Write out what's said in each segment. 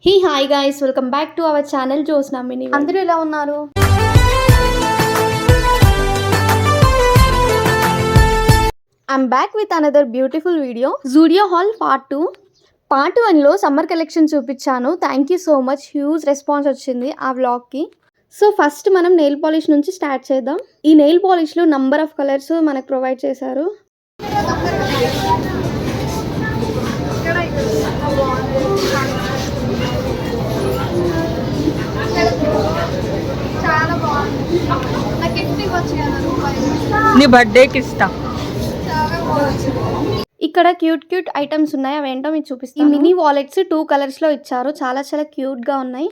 Hey hi guys, welcome back to our channel Josna mini. అందరూ ఎలా ఉన్నారు? I'm back with another beautiful video. Zudio haul part 1లో summer collection చూపించాను. Thank you so much, huge response వచ్చింది ఆ వ్లాగ్కి. So first మనం nail polish నుంచి స్టార్ట్ చేద్దాం. ఈ నెయిల్ పాలిష్లో నంబర్ ఆఫ్ కలర్స్ మనకు ప్రొవైడ్ చేశారు. నీ బర్త్డేకి ఇస్తా. ఇక్కడ క్యూట్ ఐటమ్స్ ఉన్నాయి, అవి ఏంటో మీకు చూపిస్తాను. ఈ మినీ వాలెట్స్ 2 కలర్స్ లో ఇచ్చారు, చాలా క్యూట్ గా ఉన్నాయి.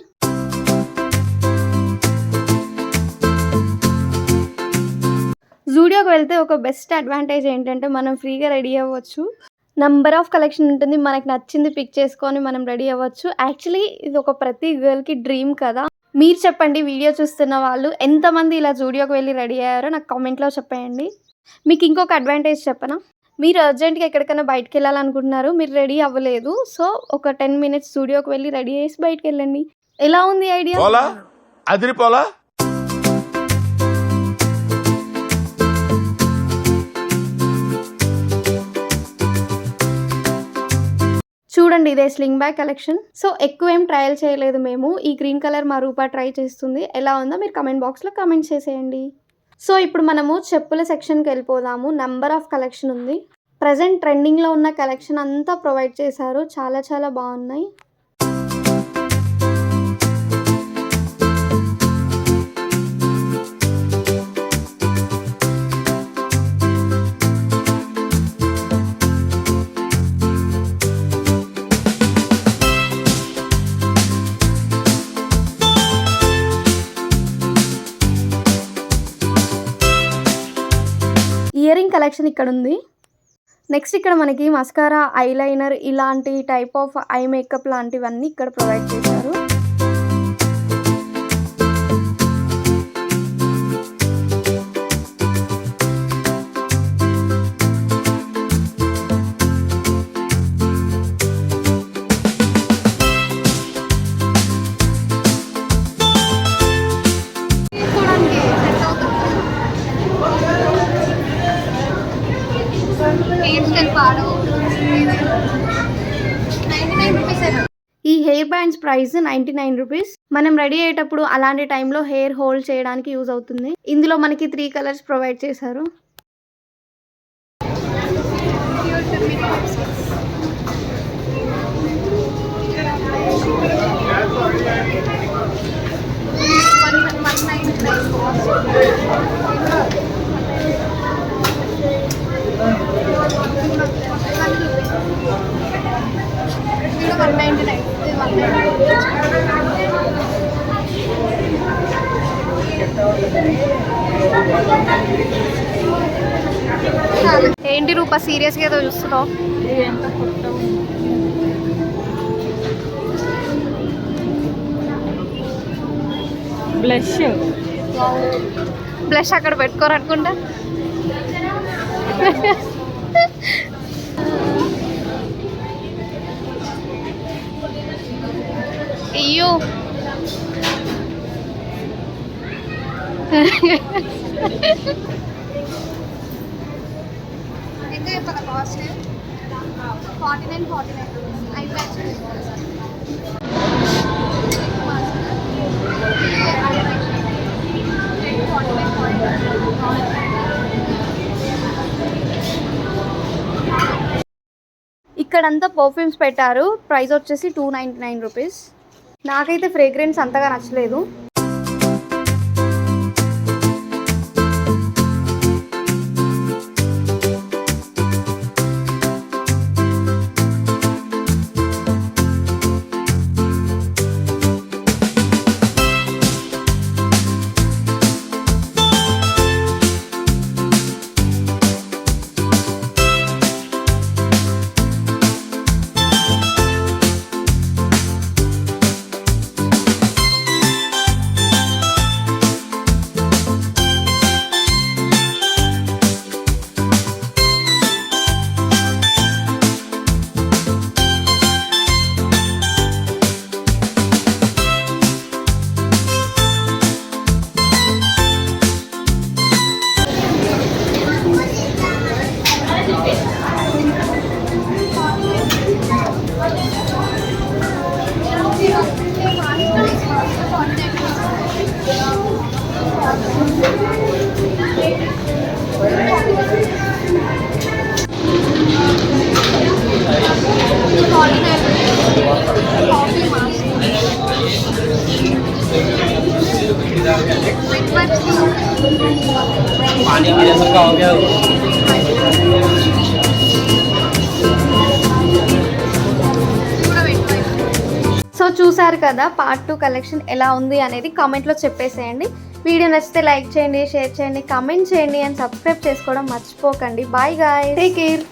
జూడియోకి వెళ్తే ఒక బెస్ట్ అడ్వాంటేజ్ ఏంటంటే మనం ఫ్రీగా రెడీ అవ్వచ్చు. నంబర్ ఆఫ్ కలెక్షన్ ఉంటుంది, మనకి నచ్చింది పిక్ చేసుకొని మనం రెడీ అవ్వచ్చు. యాక్చువల్లీ ఇది ఒక ప్రతి గర్ల్కి డ్రీమ్ కదా. మీరు చెప్పండి, వీడియో చూస్తున్న వాళ్ళు ఎంతమంది ఇలా జూడియోకి వెళ్ళి రెడీ అయ్యారో నాకు కామెంట్లో చెప్పండి. మీకు ఇంకొక అడ్వాంటేజ్ చెప్పనా, మీరు అర్జెంట్గా ఎక్కడికైనా బయటకు వెళ్ళాలనుకుంటున్నారు, మీరు రెడీ అవ్వలేదు, సో ఒక 10 minutes జూడియోకి వెళ్ళి రెడీ చేసి బయటకు వెళ్ళండి. ఎలా ఉంది ఐడియా? చూడండి, ఇదే స్లింగ్ బ్యాగ్ కలెక్షన్. సో ఎక్కువ ఏం ట్రయల్ చేయలేదు మేము. ఈ గ్రీన్ కలర్ మా రూపా ట్రై చేస్తుంది, ఎలా ఉందో మీరు కమెంట్ బాక్స్లో కమెంట్ చేసేయండి. సో ఇప్పుడు మనము చెప్పుల సెక్షన్కి వెళ్ళిపోదాము. నంబర్ ఆఫ్ కలెక్షన్ ఉంది. ప్రజెంట్ ట్రెండింగ్లో ఉన్న కలెక్షన్ అంతా ప్రొవైడ్ చేశారు, చాలా బాగున్నాయి. ఇయర్ రింగ్ కలెక్షన్ ఇక్కడ ఉంది. నెక్స్ట్ ఇక్కడ మనకి మస్కారా, ఐలైనర్, ఇలాంటి టైప్ ఆఫ్ ఐ మేకప్ లాంటివన్నీ ఇక్కడ ప్రొవైడ్ చేశారు. ఈ హెయిర్ బ్యాండ్స్ ప్రైస్ 99 రూపీస్. మనం రెడీ అయ్యేటప్పుడు అలాంటి టైంలో హెయిర్ హోల్డ్ చేయడానికి యూజ్ అవుతుంది. ఇందులో మనకి 3 కలర్స్ ప్రొవైడ్ చేశారు. ఏంటి రూపా, సీరియస్గా ఏదో చూస్తున్నావు? బ్లష్ అక్కడ పెట్టుకోరనుకుంటా. అయ్యో ఎంత చెప్పాలి కాస్ట్? 49 ఇక్కడంతా పర్ఫ్యూమ్స్ పెట్టారు, ప్రైస్ వచ్చేసి 299 రూపీస్. నాకైతే ఫ్రేగ్రెన్స్ అంతగా నచ్చలేదు. पानी की जैसा का हो गया సో చూసారు కదా పార్ట్ 2 కలెక్షన్ ఎలా ఉంది అనేది కామెంట్లో చెప్పేసేయండి. వీడియో నచ్చితే లైక్ చేయండి, షేర్ చేయండి, కామెంట్ చేయండి అండ్ సబ్స్క్రైబ్ చేసుకోవడం మర్చిపోకండి. Bye guys, take care.